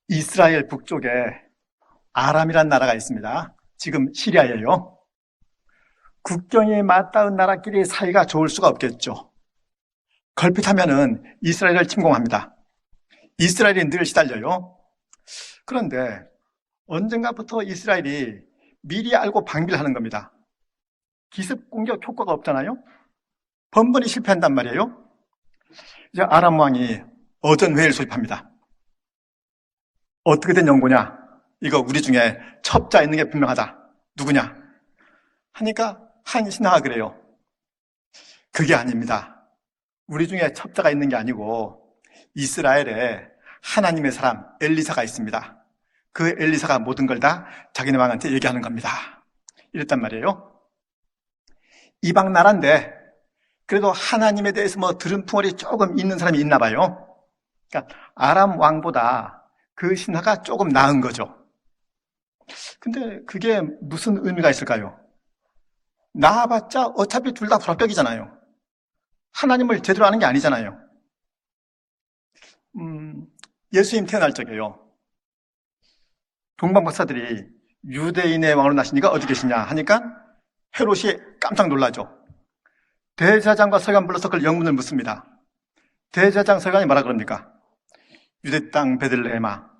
이스라엘 북쪽에 아람이란 나라가 있습니다. 지금 시리아예요. 국경이 맞닿은 나라끼리 사이가 좋을 수가 없겠죠. 걸핏하면은 이스라엘을 침공합니다. 이스라엘이 늘 시달려요. 그런데 언젠가부터 이스라엘이 미리 알고 방비를 하는 겁니다. 기습 공격 효과가 없잖아요. 번번이 실패한단 말이에요. 이제 아람 왕이 어전회의를 소집합니다. 어떻게 된 연고냐? 이거 우리 중에 첩자 있는 게 분명하다. 누구냐? 하니까 한 신하가 그래요. 그게 아닙니다. 우리 중에 첩자가 있는 게 아니고 이스라엘에 하나님의 사람 엘리사가 있습니다. 그 엘리사가 모든 걸 다 자기네 왕한테 얘기하는 겁니다. 이랬단 말이에요. 이방 나라인데 그래도 하나님에 대해서 뭐 들은 풍월이 조금 있는 사람이 있나 봐요. 그러니까 아람 왕보다 그 신하가 조금 나은 거죠. 근데 그게 무슨 의미가 있을까요? 나아봤자 어차피 둘 다 불합격이잖아요. 하나님을 제대로 아는 게 아니잖아요. 예수님 태어날 적에요. 동방 박사들이 유대인의 왕으로 나시니까 어디 계시냐 하니까 헤롯이 깜짝 놀라죠. 대제사장과 서기관 불러서 그걸 영문을 묻습니다. 대제사장 서기관이 뭐라 그럽니까? 유대 땅 베들레헴아,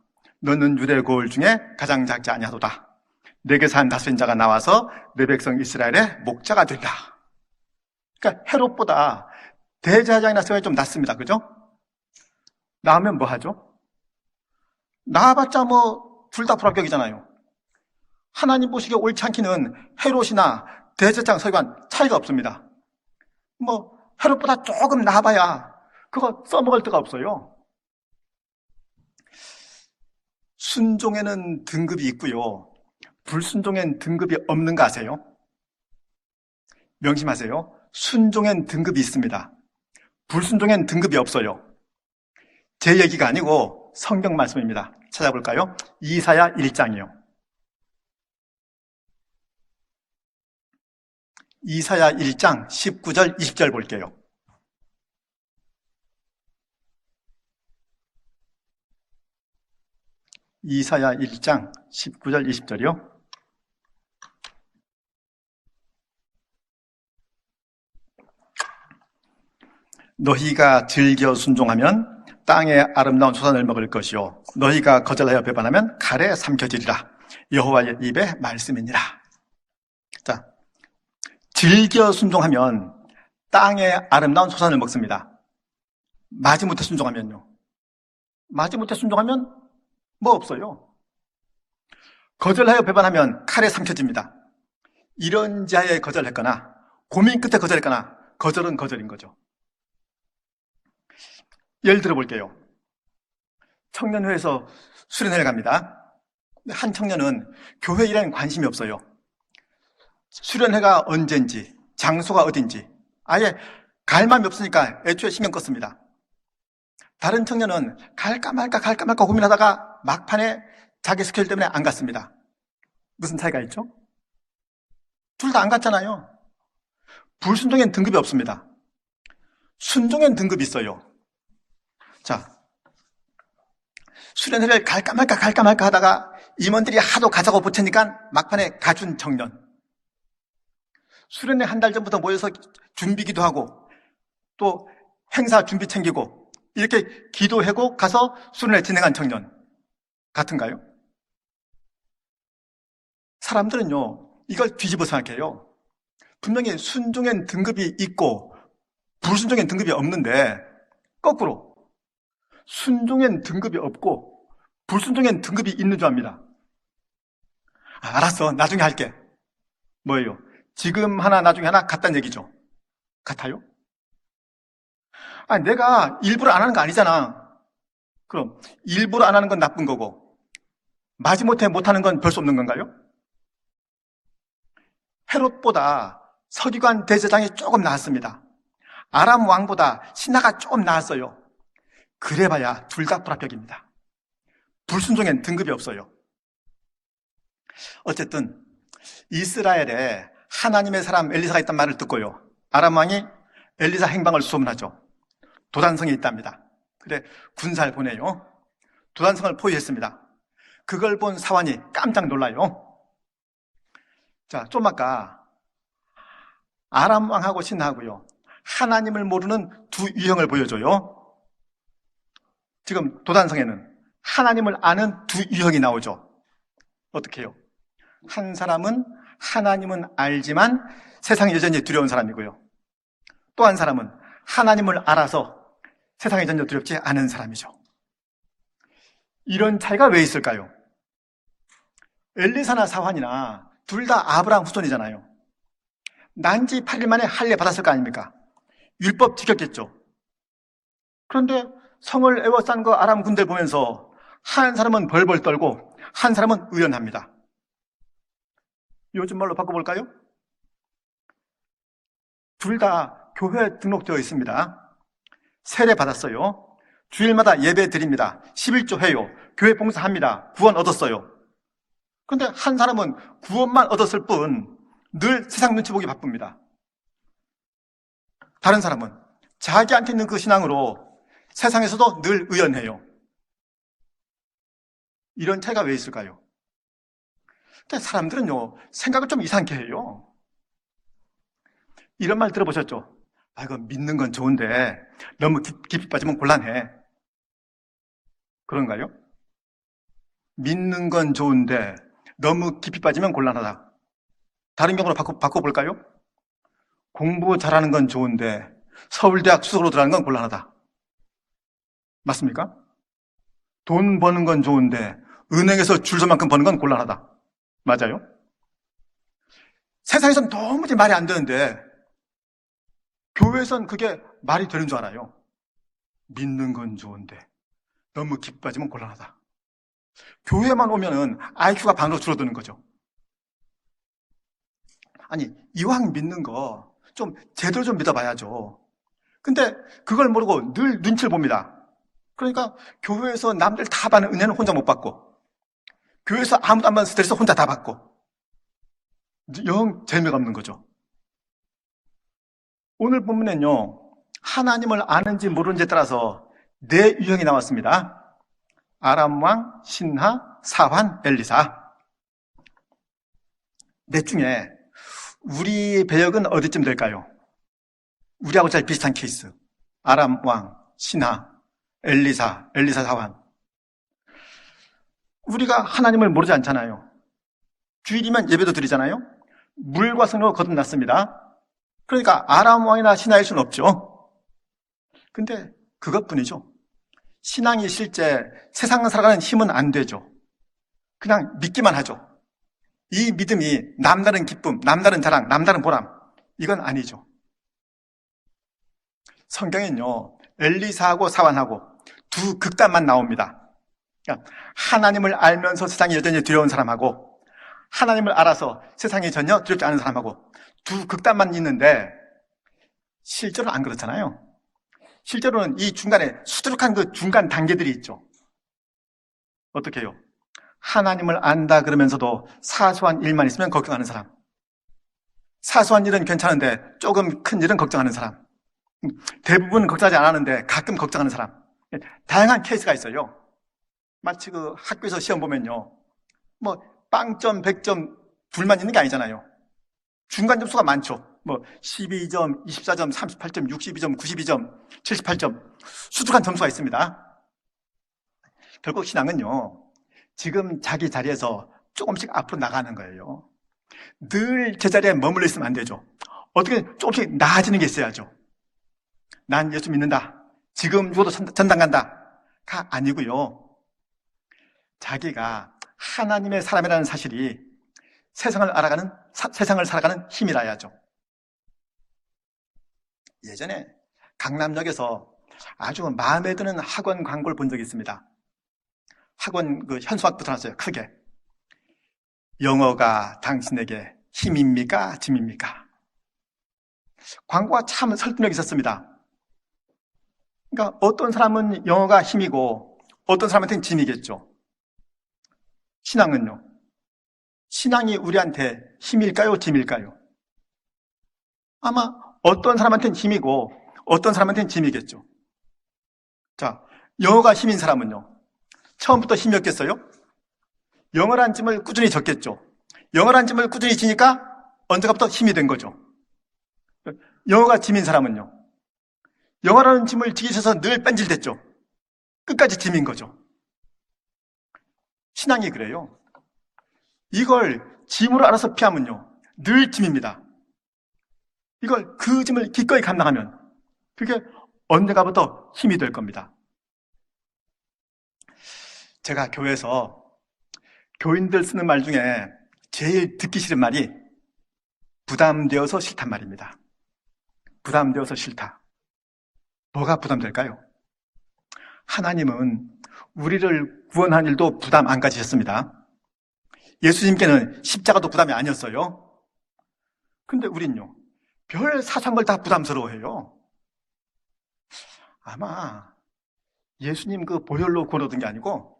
너는 유대 고을 중에 가장 작지 아니하도다. 내게 산 다스린 자가 나와서 내 백성 이스라엘의 목자가 된다. 그러니까 헤롯보다 대제사장이나 서기관이 좀 낫습니다. 그죠? 나으면 뭐 하죠? 나아봤자 뭐 둘 다 불합격이잖아요. 하나님 보시기에 옳지 않기는 헤롯이나 대제사장 서기관 차이가 없습니다. 뭐 헤롯보다 조금 나아봐야 그거 써먹을 데가 없어요. 순종에는 등급이 있고요. 불순종엔 등급이 없는 거 아세요? 명심하세요. 순종엔 등급이 있습니다. 불순종엔 등급이 없어요. 제 얘기가 아니고 성경 말씀입니다. 찾아볼까요? 이사야 1장이요. 이사야 1장 19절 20절 볼게요. 이사야 1장 19절 20절이요. 너희가 즐겨 순종하면 땅의 아름다운 소산을 먹을 것이요 너희가 거절하여 배반하면 칼에 삼켜지리라. 여호와의 입의 말씀이니라. 자, 즐겨 순종하면 땅의 아름다운 소산을 먹습니다. 마지못해 순종하면요. 마지못해 순종하면 뭐 없어요. 거절하여 배반하면 칼에 삼켜집니다. 이런 자에 거절했거나 고민 끝에 거절했거나 거절은 거절인 거죠. 예를 들어 볼게요. 청년회에서 수련회를 갑니다. 한 청년은 교회 일에는 관심이 없어요. 수련회가 언젠지, 장소가 어딘지 아예 갈 마음이 없으니까 애초에 신경 껐습니다. 다른 청년은 갈까 말까 고민하다가 막판에 자기 스케줄 때문에 안 갔습니다. 무슨 차이가 있죠? 둘 다 안 갔잖아요. 불순종엔 등급이 없습니다. 순종엔 등급이 있어요. 자, 수련회를 갈까 말까 하다가 임원들이 하도 가자고 보채니까 막판에 가준 청년. 수련회 한 달 전부터 모여서 준비기도 하고 또 행사 준비 챙기고 이렇게 기도하고 가서 수련회 진행한 청년. 같은가요? 사람들은요, 이걸 뒤집어 생각해요. 분명히 순종엔 등급이 있고 불순종엔 등급이 없는데 거꾸로 순종엔 등급이 없고 불순종엔 등급이 있는 줄 압니다. 알았어, 나중에 할게. 뭐예요? 지금 하나 나중에 하나 같다는 얘기죠. 같아요? 내가 일부러 안 하는 거 아니잖아. 그럼 일부러 안 하는 건 나쁜 거고 마지못해 못하는 건 별 수 없는 건가요? 헤롯보다 서기관 대제사장이 조금 나았습니다. 아람 왕보다 신하가 조금 나았어요. 그래봐야 둘 다 불합격입니다. 불순종엔 등급이 없어요. 어쨌든 이스라엘에 하나님의 사람 엘리사가 있단 말을 듣고요, 아람 왕이 엘리사 행방을 소문하죠. 도단성에 있답니다. 그래 군사를 보내요. 도단성을 포위했습니다. 그걸 본 사환이 깜짝 놀라요. 자, 좀 아까 아람 왕하고 신하고요, 하나님을 모르는 두 유형을 보여줘요. 지금 도단성에는 하나님을 아는 두 유형이 나오죠. 어떻게 해요? 한 사람은 하나님은 알지만 세상이 여전히 두려운 사람이고요. 또 한 사람은 하나님을 알아서 세상이 전혀 두렵지 않은 사람이죠. 이런 차이가 왜 있을까요? 엘리사나 사환이나 둘 다 아브라함 후손이잖아요. 난지 8일 만에 할례 받았을 거 아닙니까? 율법 지켰겠죠. 그런데 성을 에워싼 그 아람 군대를 보면서 한 사람은 벌벌 떨고 한 사람은 의연합니다. 요즘 말로 바꿔볼까요? 둘 다 교회에 등록되어 있습니다. 세례 받았어요. 주일마다 예배 드립니다. 11조 해요. 교회 봉사합니다. 구원 얻었어요. 그런데 한 사람은 구원만 얻었을 뿐 늘 세상 눈치 보기 바쁩니다. 다른 사람은 자기한테 있는 그 신앙으로 세상에서도 늘 의연해요. 이런 차이가 왜 있을까요? 근데 사람들은요, 생각을 좀 이상하게 해요. 이런 말 들어보셨죠? 이거 믿는 건 좋은데 너무 깊이 빠지면 곤란해. 그런가요? 믿는 건 좋은데 너무 깊이 빠지면 곤란하다. 다른 경우로 바꿔볼까요? 공부 잘하는 건 좋은데 서울대학 수석으로 들어가는 건 곤란하다. 맞습니까? 돈 버는 건 좋은데 은행에서 줄 서만큼 버는 건 곤란하다. 맞아요? 세상에선 도무지 말이 안 되는데 교회에선 그게 말이 되는 줄 알아요. 믿는 건 좋은데 너무 깊이 빠지면 곤란하다. 교회만 오면은 IQ가 반으로 줄어드는 거죠. 아니, 이왕 믿는 거 좀 제대로 좀 믿어봐야죠. 근데 그걸 모르고 늘 눈치를 봅니다. 그러니까 교회에서 남들 다 받는 은혜는 혼자 못 받고, 교회에서 아무도 안 받는 스트레스 혼자 다 받고, 영 재미가 없는 거죠. 오늘 본문엔요, 하나님을 아는지 모르는지에 따라서 네 유형이 나왔습니다. 아람 왕, 신하, 사환, 엘리사. 넷 중에 우리 배역은 어디쯤 될까요? 우리하고 잘 비슷한 케이스. 아람 왕, 신하, 엘리사 사환. 우리가 하나님을 모르지 않잖아요. 주일이면 예배도 드리잖아요. 물과 성령으로 거듭났습니다. 그러니까 아람 왕이나 신하일 수는 없죠. 근데 그것뿐이죠. 신앙이 실제 세상을 살아가는 힘은 안 되죠. 그냥 믿기만 하죠. 이 믿음이 남다른 기쁨, 남다른 자랑, 남다른 보람, 이건 아니죠. 성경엔요, 엘리사하고 사환하고 두 극단만 나옵니다. 그러니까 하나님을 알면서 세상이 여전히 두려운 사람하고 하나님을 알아서 세상이 전혀 두렵지 않은 사람하고 두 극단만 있는데 실제로는 안 그렇잖아요. 실제로는 이 중간에 수두룩한 그 중간 단계들이 있죠. 어떻게 해요? 하나님을 안다 그러면서도 사소한 일만 있으면 걱정하는 사람. 사소한 일은 괜찮은데 조금 큰 일은 걱정하는 사람. 대부분 걱정하지 않았는데 가끔 걱정하는 사람. 다양한 케이스가 있어요. 마치 그 학교에서 시험 보면요, 뭐 빵점, 100점 둘만 있는 게 아니잖아요. 중간 점수가 많죠. 뭐 12점, 24점, 38점, 62점, 92점, 78점 수두룩한 점수가 있습니다. 결국 신앙은요, 지금 자기 자리에서 조금씩 앞으로 나가는 거예요. 늘 제자리에 머물러 있으면 안 되죠. 어떻게 조금씩 나아지는 게 있어야죠. 난 예수 믿는다. 지금 죽어도 전당 간다.가 아니고요. 자기가 하나님의 사람이라는 사실이 세상을 살아가는 힘이라야죠. 예전에 강남역에서 아주 마음에 드는 학원 광고를 본 적이 있습니다. 학원 그 현수막 붙여놨어요. 크게. 영어가 당신에게 힘입니까? 짐입니까? 광고가 참 설득력이 있었습니다. 그러니까 어떤 사람은 영어가 힘이고 어떤 사람한테는 짐이겠죠. 신앙은요. 신앙이 우리한테 힘일까요? 짐일까요? 아마 어떤 사람한테는 힘이고 어떤 사람한테는 짐이겠죠. 자, 영어가 힘인 사람은요, 처음부터 힘이 없겠어요? 영어란 짐을 꾸준히 졌겠죠. 영어란 짐을 꾸준히 지니까 언젠가부터 힘이 된 거죠. 영어가 짐인 사람은요, 영어라는 짐을 지기 위해서 늘 뺀질댔죠. 끝까지 짐인 거죠. 신앙이 그래요. 이걸 짐으로 알아서 피하면요, 늘 짐입니다. 이걸 그 짐을 기꺼이 감당하면 그게 언젠가부터 힘이 될 겁니다. 제가 교회에서 교인들 쓰는 말 중에 제일 듣기 싫은 말이 부담되어서 싫단 말입니다. 부담되어서 싫다. 뭐가 부담될까요? 하나님은 우리를 구원한 일도 부담 안 가지셨습니다. 예수님께는 십자가도 부담이 아니었어요. 근데 우린요, 별 사소한 걸 다 부담스러워해요. 아마 예수님 그 보혈로 구원 얻은 게 아니고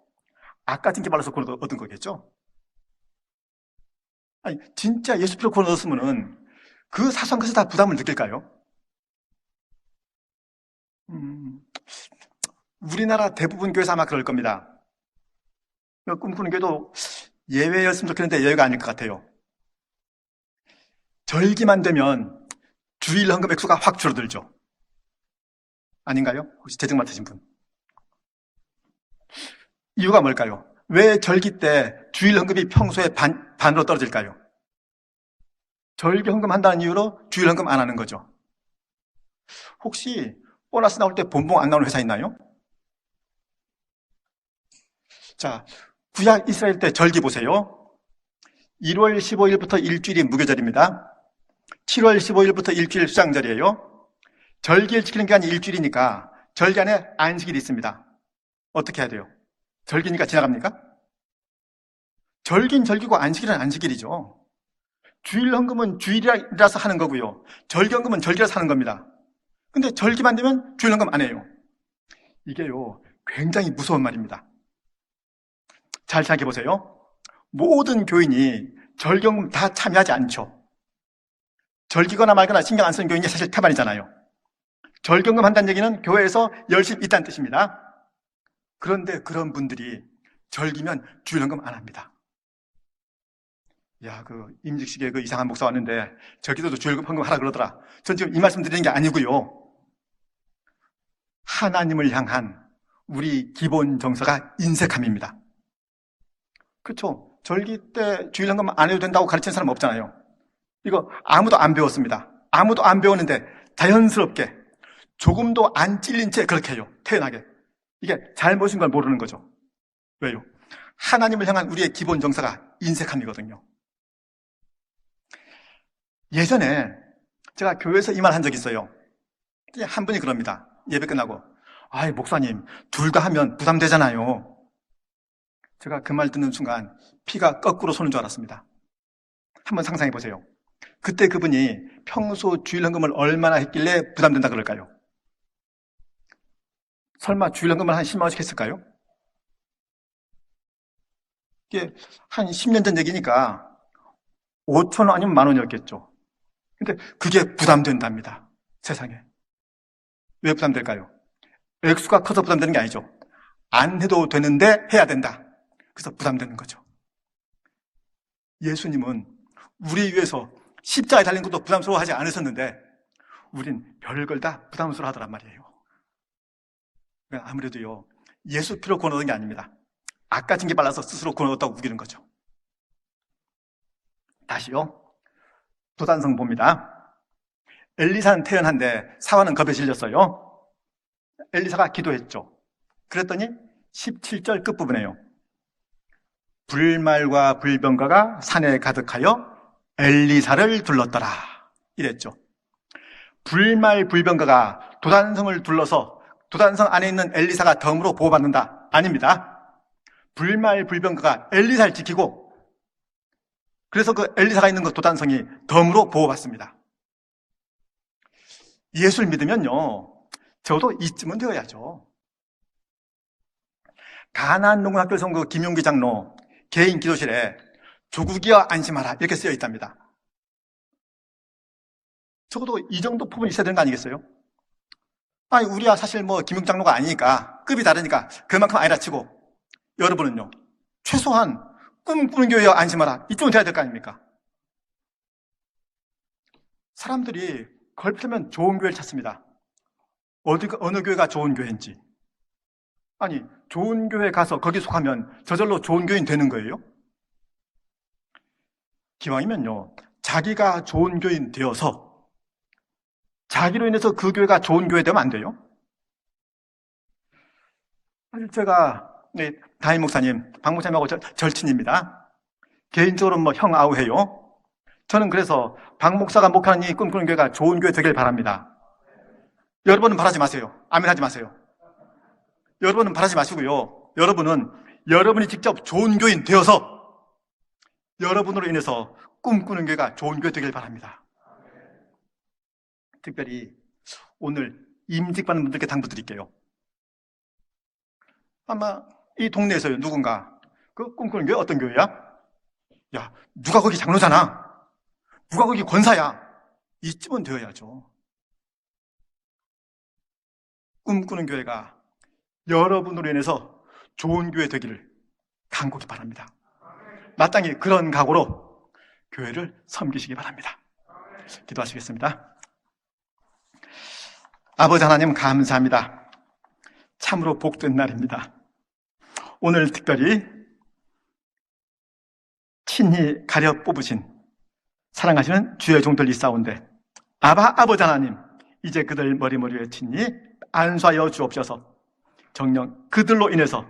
아까 징계 받아서 구원 얻은 거겠죠? 아니, 진짜 예수 피로 구원 얻었으면은 그 사소한 것에 다 부담을 느낄까요? 우리나라 대부분 교회에서 아마 그럴 겁니다. 꿈꾸는 교회도 예외였으면 좋겠는데 예외가 아닐 것 같아요. 절기만 되면 주일 헌금 액수가 확 줄어들죠. 아닌가요? 혹시 재정 맡으신 분? 이유가 뭘까요? 왜 절기 때 주일 헌금이 평소에 반으로 떨어질까요? 절기 헌금 한다는 이유로 주일 헌금 안 하는 거죠. 혹시 보너스 나올 때 본봉 안 나오는 회사 있나요? 자, 구약 이스라엘 때 절기 보세요. 1월 15일부터 일주일이 무교절입니다. 7월 15일부터 일주일 수장절이에요. 절기를 지키는 기간이 일주일이니까 절기 안에 안식일이 있습니다. 어떻게 해야 돼요? 절기니까 지나갑니까? 절기는 절기고 안식일은 안식일이죠. 주일 헌금은 주일이라서 하는 거고요. 절기 헌금은 절기라서 하는 겁니다. 근데 절기만 되면 주일 헌금 안 해요. 이게요, 굉장히 무서운 말입니다. 잘 생각해 보세요. 모든 교인이 절기 헌금 다 참여하지 않죠. 절기거나 말거나 신경 안 쓰는 교인이 사실 태반이잖아요. 절기 헌금 한다는 얘기는 교회에서 열심히 있다는 뜻입니다. 그런데 그런 분들이 절기면 주일 헌금 안 합니다. 야, 그 임직식에 그 이상한 목사 왔는데 절기도 주일 헌금 하라 그러더라. 전 지금 이 말씀 드리는 게 아니고요. 하나님을 향한 우리 기본 정서가 인색함입니다. 그렇죠? 절기 때 주일 헌금 안 해도 된다고 가르치는 사람 없잖아요. 이거 아무도 안 배웠습니다. 아무도 안 배웠는데 자연스럽게 조금도 안 찔린 채 그렇게 해요. 태연하게. 이게 잘못인 걸 모르는 거죠. 왜요? 하나님을 향한 우리의 기본 정서가 인색함이거든요. 예전에 제가 교회에서 이 말 한 적이 있어요. 한 분이 그럽니다. 예배 끝나고, 아이, 목사님, 둘 다 하면 부담되잖아요. 제가 그 말 듣는 순간 피가 거꾸로 솟는 줄 알았습니다. 한번 상상해 보세요. 그때 그분이 평소 주일 헌금을 얼마나 했길래 부담된다 그럴까요? 설마 주일 헌금을 한 10만 원씩 했을까요? 이게 한 10년 전 얘기니까 5천 원 아니면 만 원이었겠죠. 근데 그게 부담된답니다. 세상에. 왜 부담될까요? 액수가 커서 부담되는 게 아니죠. 안 해도 되는데 해야 된다. 그래서 부담되는 거죠. 예수님은 우리 위해서 십자가에 달린 것도 부담스러워하지 않으셨는데 우린 별걸 다 부담스러워하더란 말이에요. 아무래도요, 예수 피로 구원 얻은 게 아닙니다. 아까 징계 발라서 스스로 구원 얻었다고 우기는 거죠. 다시요, 도단성 봅니다. 엘리사는 태연한데 사환은 겁에 질렸어요. 엘리사가 기도했죠. 그랬더니 17절 끝부분에요. 불말과 불병거가 산에 가득하여 엘리사를 둘렀더라 이랬죠. 불말 불병거가 도단성을 둘러서 도단성 안에 있는 엘리사가 덤으로 보호받는다? 아닙니다. 불말 불병거가 엘리사를 지키고 그래서 그 엘리사가 있는 그 도단성이 덤으로 보호받습니다. 예수를 믿으면요, 저도 이쯤은 되어야죠. 가나안 농군학교 성그 김용기 장로 개인 기도실에 조국이여 안심하라 이렇게 쓰여 있답니다. 적어도 이 정도 부분이 있어야 되는 거 아니겠어요? 아니, 우리야 사실 뭐 김용기 장로가 아니니까 급이 다르니까 그만큼 아니라 치고 여러분은요, 최소한 꿈꾸는 교회여 안심하라. 이쪽은 돼야 될 거 아닙니까? 사람들이 걸핏하면 좋은 교회를 찾습니다. 어느 교회가 좋은 교회인지. 아니, 좋은 교회 가서 거기 속하면 저절로 좋은 교인 되는 거예요? 기왕이면요, 자기가 좋은 교인 되어서 자기로 인해서 그 교회가 좋은 교회 되면 안 돼요? 사실 제가 담임 목사님, 박 목사님하고 절친입니다. 개인적으로 형 아우해요. 저는 그래서 박 목사가 목하는 이 꿈꾸는 교회가 좋은 교회 되길 바랍니다. 여러분은 바라지 마세요. 아멘 하지 마세요. 여러분은 바라지 마시고요. 여러분은 여러분이 직접 좋은 교인 되어서 여러분으로 인해서 꿈꾸는 교회가 좋은 교회 되길 바랍니다. 특별히 오늘 임직받는 분들께 당부드릴게요. 아마 이 동네에서요, 누군가 그 꿈꾸는 교회 어떤 교회야? 야, 누가 거기 장로잖아. 누가 거기 권사야. 이쯤은 되어야죠. 꿈꾸는 교회가 여러분으로 인해서 좋은 교회 되기를 간곡히 바랍니다. 마땅히 그런 각오로 교회를 섬기시기 바랍니다. 기도하시겠습니다. 아버지 하나님 감사합니다. 참으로 복된 날입니다. 오늘 특별히 친히 가려 뽑으신 사랑하시는 주의 종들 있사온데 아버지 하나님, 이제 그들 머리머리에 친히 안수하여 주옵소서. 정녕 그들로 인해서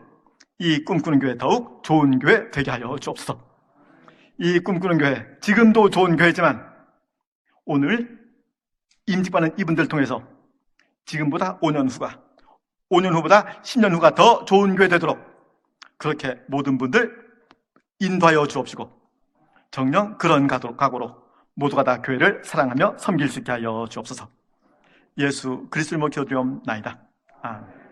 이 꿈꾸는 교회 더욱 좋은 교회 되게 하여 주옵소서. 이 꿈꾸는 교회 지금도 좋은 교회지만 오늘 임직받는 이분들 통해서 지금보다 5년 후보다 10년 후가 더 좋은 교회 되도록 그렇게 모든 분들 인도하여 주옵시고 정녕 그런 각오로 모두가 다 교회를 사랑하며 섬길 수 있게 하여 주옵소서. 예수 그리스도를 기도드리옵나이다. 아멘.